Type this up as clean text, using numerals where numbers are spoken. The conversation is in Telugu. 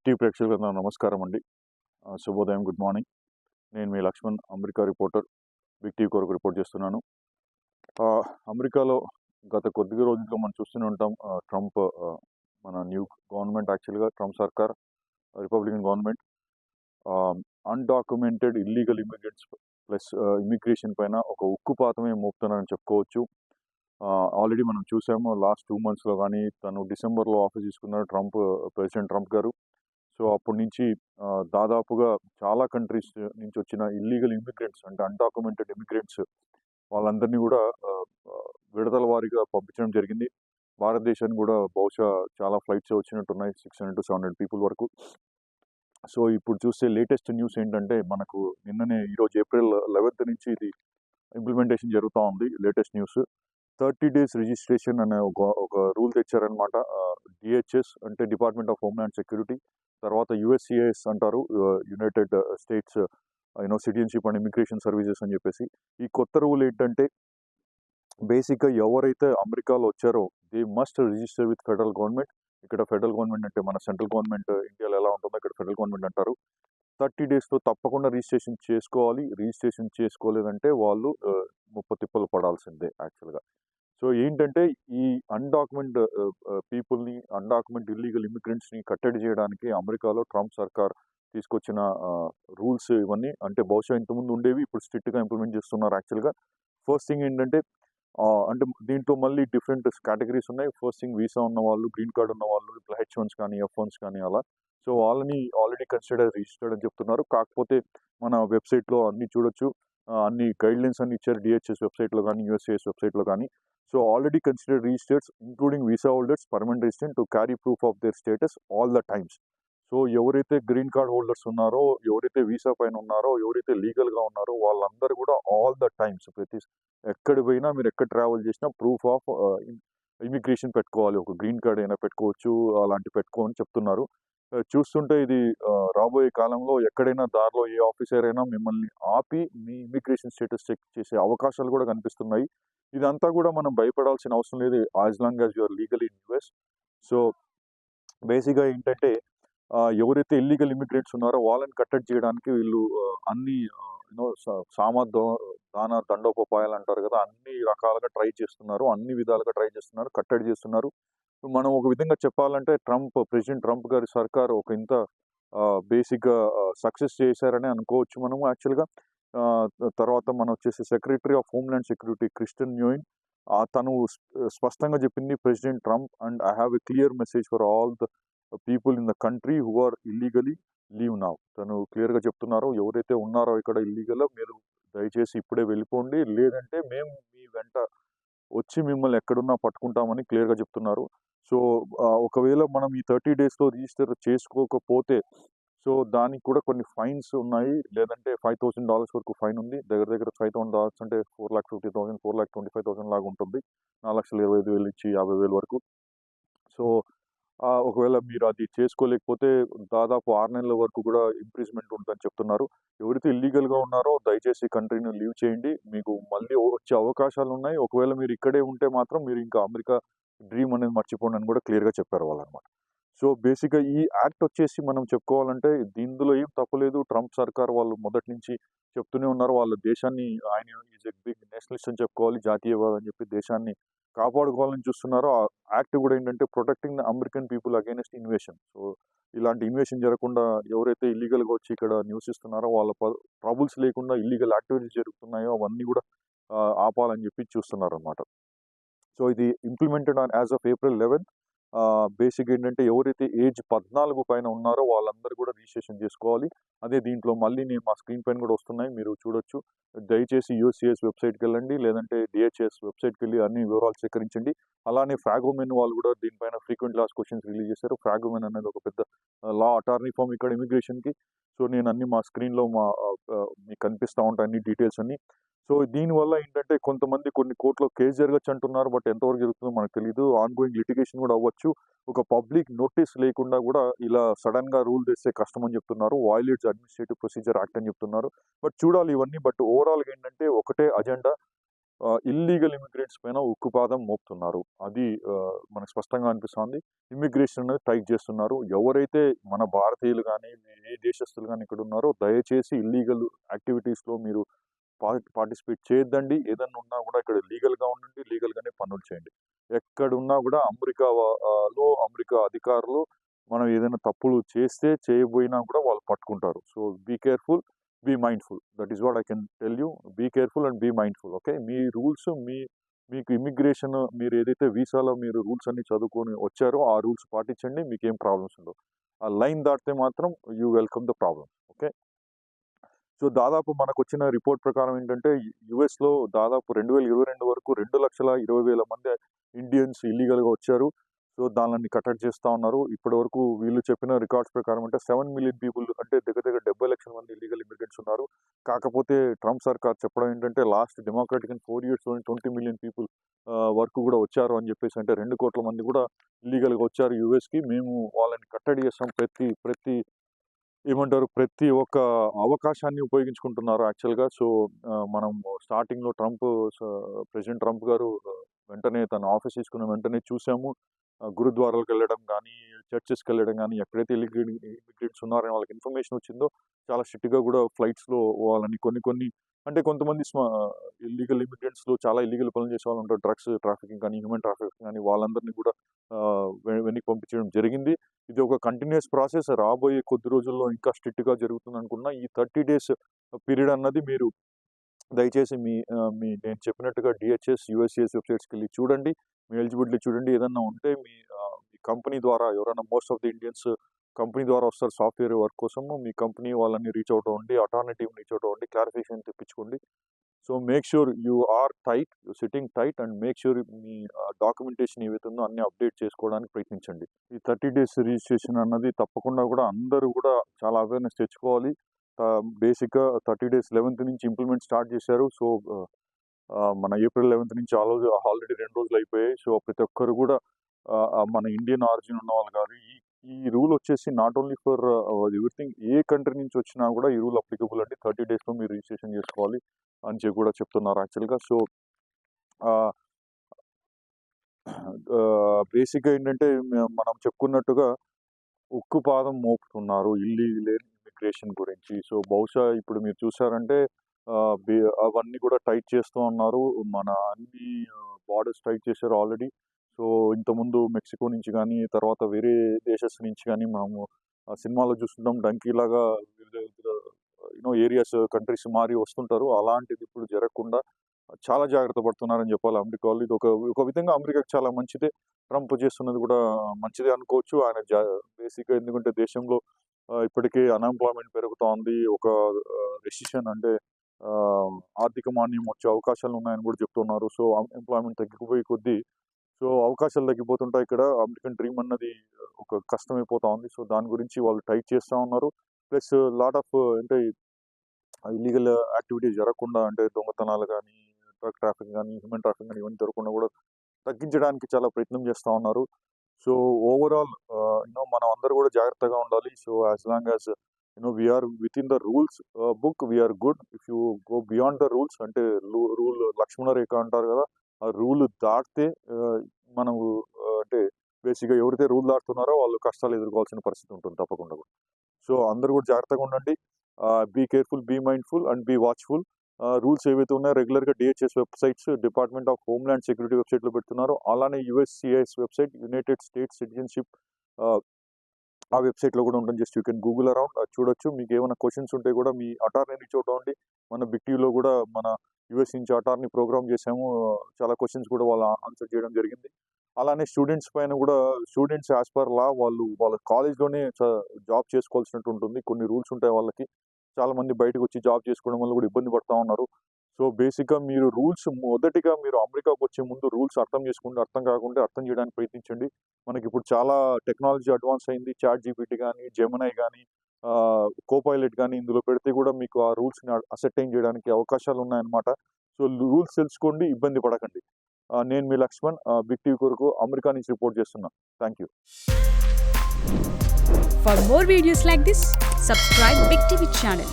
టీవీ ప్రేక్షకులకు నమస్కారం అండి. శుభోదయం, గుడ్ మార్నింగ్. నేను మీ Laxman, America reporter. Big TV కొరకు రిపోర్ట్ చేస్తున్నాను. అమెరికాలో గత కొద్ది రోజులుగా మనం చూస్తూనే ఉంటాం. ట్రంప్ మన న్యూ గవర్నమెంట్, యాక్చువల్గా ట్రంప్ సర్కార్, Republican government undocumented illegal immigrants plus immigration పైన ఒక ఉక్కుపాతమే మోపుతున్నారని చెప్పుకోవచ్చు. ఆల్రెడీ మనం చూసాము లాస్ట్ 2 monthsలో కానీ, తను డిసెంబర్లో ఆఫీస్ తీసుకున్నారు ప్రెసిడెంట్ ట్రంప్ గారు. సో అప్పటి నుంచి దాదాపుగా చాలా కంట్రీస్ నుంచి వచ్చిన ఇల్లీగల్ ఇమిగ్రెంట్స్, అంటే అన్డాక్యుమెంటెడ్ ఇమిగ్రెంట్స్, వాళ్ళందరినీ కూడా విడతల వారీగా పంపించడం జరిగింది. భారతదేశానికి కూడా బహుశా చాలా ఫ్లైట్స్ వచ్చినట్టున్నాయి, 600 to 700 పీపుల్ వరకు. సో ఇప్పుడు చూస్తే లేటెస్ట్ న్యూస్ ఏంటంటే, మనకు నిన్ననే ఈరోజు April 11th నుంచి ఇది ఇంప్లిమెంటేషన్ జరుగుతూ ఉంది. లేటెస్ట్ న్యూస్ 30 days రిజిస్ట్రేషన్ అనే ఒక రూల్ తెచ్చారనమాట. డిహెచ్ఎస్ అంటే డిపార్ట్మెంట్ ఆఫ్ హోమ్‌ల్యాండ్ సెక్యూరిటీ, తర్వాత యుఎస్సిఐఎస్ అంటారు, United states citizenship and immigration services అని చెప్పేసి. ఈ కొత్త రూల్ ఏంటంటే, బేసిక్గా ఎవరైతే అమెరికాలో వచ్చారో they must register with federal government. ఇక్కడ ఫెడరల్ గవర్నమెంట్ అంటే మన సెంట్రల్ గవర్నమెంట్ ఇండియాలో ఎలా ఉంటుందో ఇక్కడ ఫెడరల్ గవర్నమెంట్ అంటారు. 30 daysలో తప్పకుండా రిజిస్ట్రేషన్ చేసుకోవాలి. రిజిస్ట్రేషన్ చేసుకోలేదంటే వాళ్ళు ముప్పతిప్పలు పడాల్సిందే యాక్చువల్గా. సో ఏంటంటే, ఈ అన్డాక్యుమెంట్ పీపుల్ని, అన్డాక్యుమెంట్ ఇల్లీగల్ ఇమిగ్రెంట్స్ని కట్టడి చేయడానికి అమెరికాలో ట్రంప్ సర్కార్ తీసుకొచ్చిన రూల్స్ ఇవన్నీ. అంటే బహుశా ఇంతకుముందు ఉండేవి, ఇప్పుడు స్ట్రిక్ట్గా ఇంప్లిమెంట్ చేస్తున్నారు యాక్చువల్గా. ఫస్ట్ థింగ్ ఏంటంటే, అంటే దీంట్లో మళ్ళీ డిఫరెంట్ కేటగిరీస్ ఉన్నాయి. ఫస్ట్ థింగ్ వీసా ఉన్న వాళ్ళు, గ్రీన్ కార్డ్ ఉన్న వాళ్ళు, ఇప్పుడు H1s కానీ F1s కానీ అలా. సో వాళ్ళని ఆల్రెడీ కన్సిడర్ రిజిస్టర్డ్ అని చెప్తున్నారు. కాకపోతే మన వెబ్సైట్లో అన్ని చూడొచ్చు, అన్ని గైడ్లైన్స్ అన్ని ఇచ్చారు డిహెచ్ఎస్ వెబ్సైట్లో కానీ, యుఎస్సిఐఎస్ వెబ్సైట్లో కానీ. So already considered registers including visa holders, permanent resident to carry proof of their status all the times. So ఎవరైతే గ్రీన్ కార్డ్ హోల్డర్స్ ఉన్నారో, ఎవరైతే వీసా పైన ఉన్నారో, ఎవరైతే లీగల్గా ఉన్నారో వాళ్ళందరూ కూడా ఆల్ ద టైమ్స్, ఎక్కడ పోయినా, మీరు ఎక్కడ ట్రావెల్ చేసినా ప్రూఫ్ ఆఫ్ ఇమిగ్రేషన్ పెట్టుకోవాలి. ఒక గ్రీన్ కార్డ్ అయినా పెట్టుకోవచ్చు, అలాంటి పెట్టుకోమని చెప్తున్నారు. చూస్తుంటే ఇది రాబోయే కాలంలో ఎక్కడైనా దారిలో ఏ ఆఫీసర్ అయినా మిమ్మల్ని ఆపి మీ ఇమిగ్రేషన్ స్టేటస్ చెక్ చేసే అవకాశాలు కూడా కనిపిస్తున్నాయి. ఇదంతా కూడా మనం భయపడాల్సిన అవసరం లేదు, as long as you're legal in US. So బేసిక్గా ఏంటంటే, ఎవరైతే ఇల్లీగల్ ఇమిగ్రెంట్స్ ఉన్నారో వాళ్ళని కట్టడి చేయడానికి వీళ్ళు అన్ని దాన దండోపాయాలు అంటారు కదా, అన్ని రకాలుగా ట్రై చేస్తున్నారు, అన్ని విధాలుగా ట్రై చేస్తున్నారు, కట్టడి చేస్తున్నారు. మనం ఒక విధంగా చెప్పాలంటే ప్రెసిడెంట్ ట్రంప్ గారి సర్కార్ ఒక ఇంత బేసిక్గా సక్సెస్ చేశారని అనుకోవచ్చు మనము యాక్చువల్గా. తర్వాత మనం వచ్చేసి secretary of homeland security Kristi Noem, తను స్పష్టంగా చెప్పింది, president Trump and I have a clear message for all the people in the country who are illegally leave now. తను క్లియర్గా చెప్తున్నారు, ఎవరైతే ఉన్నారో ఇక్కడ ఇల్లీగల్, మీరు దయచేసి ఇప్పుడే వెళ్ళిపోండి, లేదంటే మేము మీ వెంట వచ్చి మిమ్మల్ని ఎక్కడున్నా పట్టుకుంటామని క్లియర్గా చెప్తున్నారు. సో ఒకవేళ మనం ఈ 30 daysలో రిజిస్టర్ చేసుకోకపోతే, సో దానికి కూడా కొన్ని ఫైన్స్ ఉన్నాయి, లేదంటే $5,000 వరకు ఫైన్ ఉంది. దగ్గర దగ్గర $5,000 అంటే 4,50,000, 4,25,000 లాగా ఉంటుంది. 4,25,000 నుంచి 50,000 వరకు. సో ఒకవేళ మీరు అది చేసుకోలేకపోతే దాదాపు 6 నెలల వరకు కూడా ఇంప్రిజ్మెంట్ ఉంటుందని చెప్తున్నారు. ఎవరైతే ఇల్లీగల్గా ఉన్నారో దయచేసి కంట్రీని లీవ్ చేయండి, మీకు మళ్ళీ వచ్చే అవకాశాలు ఉన్నాయి. ఒకవేళ మీరు ఇక్కడే ఉంటే మాత్రం మీరు ఇంకా అమెరికా డ్రీమ్ అనేది మర్చిపోండి అని కూడా క్లియర్గా చెప్పారు వాళ్ళనమాట. సో బేసిక్గా ఈ యాక్ట్ వచ్చేసి మనం చెప్పుకోవాలంటే దీనిలో ఏం తప్పులేదు. ట్రంప్ సర్కార్ వాళ్ళు మొదటి నుంచి చెప్తూనే ఉన్నారు, వాళ్ళ దేశాన్ని, ఆయన ఈజ్ ఎ బిగ్ నేషనలిస్ట్ అని చెప్పుకోవాలి, జాతీయవాది అని చెప్పి దేశాన్ని కాపాడుకోవాలని చూస్తున్నారు. ఆ యాక్ట్ కూడా ఏంటంటే protecting the American people against invasion. So ఇలాంటి ఇన్వేషన్ జరగకుండా, ఎవరైతే ఇల్లీగల్గా వచ్చి ఇక్కడ నివసిస్తున్నారో వాళ్ళ ట్రబుల్స్ లేకుండా ఇల్లీగల్ యాక్టివిటీస్ జరుగుతున్నాయో అవన్నీ కూడా ఆపాలని చెప్పి చూస్తున్నారు అనమాట. సో ఇది implemented as of April 11th. Basic ఏంటంటే, ఎవరైతే ఏజ్ 14 పైన ఉన్నారో వాళ్ళందరూ కూడా రిజిస్ట్రేషన్ చేసుకోవాలి. అదే దీంట్లో మళ్ళీ నేను మా స్క్రీన్ పైన కూడా వస్తున్నాయి, మీరు చూడొచ్చు. దయచేసి యూఎస్సిఐఎస్ వెబ్సైట్కి వెళ్ళండి, లేదంటే డిహెచ్ఎస్ వెబ్సైట్కి వెళ్ళి అన్ని వివరాలు సేకరించండి. అలానే ఫ్రాగోమెన్ వాళ్ళు కూడా దీనిపైన ఫ్రీక్వెంట్ లాస్ క్వశ్చన్స్ రిలీజ్ చేశారు. ఫ్రాగోమెన్ అనేది ఒక పెద్ద లా అటార్నీ ఫామ్ ఇక్కడ ఇమిగ్రేషన్కి. సో నేను అన్ని మా స్క్రీన్లో మీకు కనిపిస్తూ ఉంటాయి అన్ని డీటెయిల్స్ అన్ని. సో దీనివల్ల ఏంటంటే, కొంతమంది కొన్ని కోర్టులో కేసు జరగచ్చు అంటున్నారు, బట్ ఎంతవరకు జరుగుతుందో మనకు తెలియదు. ఆన్గోయింగ్ లిటిగేషన్ కూడా అవ్వచ్చు. ఒక పబ్లిక్ నోటీస్ లేకుండా కూడా ఇలా సడన్గా రూల్ తెస్తే కష్టం అని చెప్తున్నారు. వైలేట్స్ అడ్మినిస్ట్రేటివ్ ప్రొసీజర్ యాక్ట్ అని చెప్తున్నారు. బట్ చూడాలి ఇవన్నీ. బట్ ఓవరాల్గా ఏంటంటే ఒకటే అజెండా, ఇల్లీగల్ ఇమిగ్రెంట్స్ పైన ఉక్కుపాదం మోపుతున్నారు. అది మనకు స్పష్టంగా అనిపిస్తోంది. ఇమిగ్రేషన్ అనేది టైట్ చేస్తున్నారు. ఎవరైతే మన భారతీయులు గానీ, ఏ దేశస్తులు గానీ ఇక్కడ ఉన్నారో దయచేసి ఇల్లీగల్ యాక్టివిటీస్‌లో మీరు పార్టిసిపేట్ చేయొద్దండి. ఏదన్నా ఉన్నా కూడా ఇక్కడ లీగల్‌గా ఉండండి. లీగల్‌గానే పనులు చేయండి. ఎక్కడున్నా కూడా అమెరికా అధికారులు మనం ఏదైనా తప్పులు చేస్తే, చేయబోయినా కూడా వాళ్ళు పట్టుకుంటారు. So, be careful, be mindful. That is what I can tell you. Be careful and be mindful. Okay. మీ రూల్స్ మీకు ఇమిగ్రేషన్ మీరు ఏదైతే వీసాలో మీరు రూల్స్ అన్నీ చదువుకొని వచ్చారో ఆ రూల్స్ పాటించండి. మీకేం ప్రాబ్లమ్స్ ఉండవు. ఆ లైన్ దాటితే మాత్రం you welcome the problem. Okay. So, దాదాపు మనకొచ్చిన రిపోర్ట్ ప్రకారం ఏంటంటే యూఎస్‌లో దాదాపు 2022 వరకు 2,20,000 మంది ఇండియన్స్ ఇల్లీగల్‌గా వచ్చారు. సో, దానిని కట్టడి చేస్తా ఉన్నారు. ఇప్పటివరకు వీళ్ళు చెప్పిన రికార్డ్స్ ప్రకారం అంటే 7 మిలియన్ పీపుల్ అంటే దగ్గర దగ్గర 70 లక్షల మంది ఇల్లీగల్ ఇమిగ్రెంట్స్ ఉన్నారు. కాకపోతే ట్రంప్ సర్కార్ చెప్పడం ఏంటంటే last democratic in 4 ఇయర్స్‌లోనే 20 million people వరకు కూడా వచ్చారు అని చెప్పేసి, అంటే 2 కోట్ల మంది కూడా ఇల్లీగల్‌గా వచ్చారు యూఎస్‌కి. మేము వాళ్ళని కట్టడి చేస్తాం. ప్రతి ఒక్క అవకాశాన్ని ఉపయోగించుకుంటున్నారు యాక్చువల్‌గా. సో, మనం స్టార్టింగ్‌లో ప్రెసిడెంట్ ట్రంప్ గారు వెంటనే తన ఆఫీస్ తీసుకున్న వెంటనే చూసాము. గురుద్వారాలకెళ్ళడం గానీ, చర్చెస్‌కెళ్ళడం గానీ, ఎక్కడైతే ఇమిగ్రెంట్స్ ఉన్నారని వాళ్ళకి ఇన్ఫర్మేషన్ వచ్చిందో చాలా స్ట్రిక్ట్‌గా కూడా ఫ్లైట్స్‌లో వాళ్ళని కొన్ని అంటే కొంతమంది ఇల్లీగల్ ఇమిగ్రెంట్స్‌లో చాలా ఇల్లీగల్ పనులు చేసే వాళ్ళు ఉంటారు. డ్రగ్స్ ట్రాఫికింగ్ కానీ, హ్యూమన్ ట్రాఫికింగ్ కానీ వాళ్ళందరినీ కూడా వెనక్కి పంపించడం జరిగింది. ఇది ఒక కంటిన్యూయస్ ప్రాసెస్. రాబోయే కొద్ది రోజుల్లో ఇంకా స్ట్రిక్ట్‌గా జరుగుతుందనుకున్నా. ఈ 30 డేస్ పీరియడ్ అన్నది మీరు దయచేసి నేను చెప్పినట్టుగా DHS, USCIS వెబ్‌సైట్స్‌కెళ్ళి చూడండి. మీ ఎలిజిబిలిటీ చూడండి. ఏదన్నా ఉంటే మీ కంపెనీ ద్వారా ఎవరైనా most of the Indians company ద్వారా వస్తారు సాఫ్ట్‌వేర్ వర్క్ కోసము. మీ కంపెనీ వాళ్ళని రీచ్ అవుట్ అవ్వండి. అటార్నీ టీమ్‌ని రీచ్ అవుట్ అవ్వండి. క్లారిఫికేషన్ తెప్పించుకోండి. So, make sure you are tight. Sitting tight and make sure మీ డాక్యుమెంటేషన్ ఏవైతే ఉందో అన్నీ అప్డేట్ చేసుకోవడానికి ప్రయత్నించండి. ఈ 30 డేస్ రిజిస్ట్రేషన్ అన్నది తప్పకుండా కూడా అందరూ కూడా చాలా అవేర్‌నెస్ తెచ్చుకోవాలి. బేసిక్‌గా 30 డేస్ 11th నుంచి ఇంప్లిమెంట్ స్టార్ట్ చేశారు. సో, మన ఏప్రిల్ 11th నుంచి ఆల్రెడీ 2 రోజులు అయిపోయాయి. సో, ప్రతి ఒక్కరు కూడా మన ఇండియన్ ఆరిజిన్ ఉన్న వాళ్ళు కాదు. ఈ రూల్ వచ్చేసి not only for everything. A country నుంచి వచ్చినా కూడా ఈ రూల్ అప్లికబుల్ అండి. 30 డేస్‌లో మీరు రిజిస్ట్రేషన్ చేసుకోవాలి అని చెప్పి కూడా చెప్తున్నారు యాక్చువల్‌గా. సో, బేసిక్‌గా ఏంటంటే మనం చెప్పుకున్నట్టుగా ఉక్కుపాదం మోపుతున్నారు ఇల్లీగల్ ఇమిగ్రేషన్ గురించి. సో, బహుశా ఇప్పుడు మీరు చూసారంటే అవన్నీ కూడా టైట్ చేస్తూ ఉన్నారు. మన అన్ని బార్డర్స్ టైట్ చేశారు ఆల్రెడీ. సో, ఇంతకుముందు మెక్సికో నుంచి గానీ, తర్వాత వేరే దేశస్ నుంచి గానీ మనము సినిమాలో చూస్తుంటాం డంకీలాగా ఏరియాస్, కంట్రీస్ మారి వస్తుంటారు. అలాంటిది ఇప్పుడు జరగకుండా చాలా జాగ్రత్త పడుతున్నారని చెప్పాలి అమెరికా వాళ్ళు. ఇది ఒక విధంగా అమెరికాకి చాలా మంచిదే. ట్రంప్ చేస్తున్నది కూడా మంచిదే అనుకోవచ్చు. ఆయన బేసిక్‌గా ఎందుకంటే దేశంలో ఇప్పటికే అన్‌ఎంప్లాయ్‌మెంట్ పెరుగుతా ఉంది. ఒక రెసిషన్ అంటే ఆర్థిక మాంద్యం వచ్చే అవకాశాలు ఉన్నాయని కూడా చెప్తున్నారు. సో, ఎంప్లాయ్‌మెంట్ తగ్గిపోయే కొద్దీ అవకాశాలు తగ్గిపోతుంటాయి. ఇక్కడ అమెరికన్ డ్రీమ్ అన్నది ఒక కష్టమైపోతా ఉంది. సో, దాని గురించి వాళ్ళు టైట్ చేస్తా ఉన్నారు. ప్లస్ లాట్ ఆఫ్ అంటే ఇల్లీగల్ యాక్టివిటీస్ జరగకుండా అంటే దొంగతనాలు గానీ, డ్రగ్ ట్రాఫికింగ్ గానీ, హ్యూమన్ ట్రాఫికింగ్ గానీ ఇవన్నీ జరగకుండా కూడా తగ్గించడానికి చాలా ప్రయత్నం చేస్తా ఉన్నారు. సో, ఓవరాల్ మనం అందరూ కూడా జాగ్రత్తగా ఉండాలి. So, as long as we are within the rules book we are good. If you go beyond the rules అంటే రూల్ లక్ష్మణ రేఖ అంటారు కదా! ఆ రూల్ దాటితే మనము అంటే బేసిక్‌గా ఎవరైతే రూల్ దాటుతున్నారో వాళ్ళు కష్టాలు ఎదుర్కోవాల్సిన పరిస్థితి ఉంటుంది తప్పకుండా కూడా. సో, అందరూ కూడా జాగ్రత్తగా ఉండండి. Be careful, be mindful and be watchful. Rules ఏవైతే ఉన్నాయో రెగ్యులర్‌గా DHS websites, department of homeland security వెబ్‌సైట్‌లో పెడుతున్నారు. అలానే USCIS website, United States citizenship ఆ వెబ్‌సైట్‌లో కూడా ఉంటుంది. Just you can Google around చూడొచ్చు. మీకేమైనా క్వెషన్స్ ఉంటే కూడా మీ అటార్నీ రీచ్ అవుట్ అవ్వండి. మన బిగ్ టీవీలో కూడా మన యూఎస్ నుంచి అటార్నీ ప్రోగ్రామ్ చేసాము. చాలా క్వెషన్స్ కూడా వాళ్ళు ఆన్సర్ చేయడం జరిగింది. అలానే స్టూడెంట్స్ పైన కూడా స్టూడెంట్స్ యాజ్ పర్ లా వాళ్ళ కాలేజ్‌లోనే జాబ్ చేసుకోవాల్సినట్టు ఉంటుంది. కొన్ని రూల్స్ ఉంటాయి వాళ్ళకి. చాలామంది బయటకొచ్చి జాబ్ చేసుకోవడం వల్ల కూడా ఇబ్బంది పడతా ఉన్నారు. సో, బేసిక్‌గా మీరు మొదటిగా మీరు అమెరికాకు వచ్చే ముందు రూల్స్ అర్థం చేసుకోండి. అర్థం కాకుంటే అర్థం చేయడానికి ప్రయత్నించండి. మనకిప్పుడు చాలా టెక్నాలజీ అడ్వాన్స్ అయింది. చాట్‌జీపీటీ గానీ, జెమినై గానీ, కోపైలట్ గానీ ఇందులో పెడితే కూడా మీకు ఆ రూల్స్‌ని అసర్టైన్ చేయడానికి అవకాశాలు ఉన్నాయన్నమాట. సో, రూల్స్ తెలుసుకోండి. ఇబ్బంది పడకండి. నేను మీ లక్ష్మణ్. బిగ్ టీవీ కొరకు అమెరికా నుంచి రిపోర్ట్ చేస్తున్నా. Thank you. For more videos like this, subscribe Big TV channel.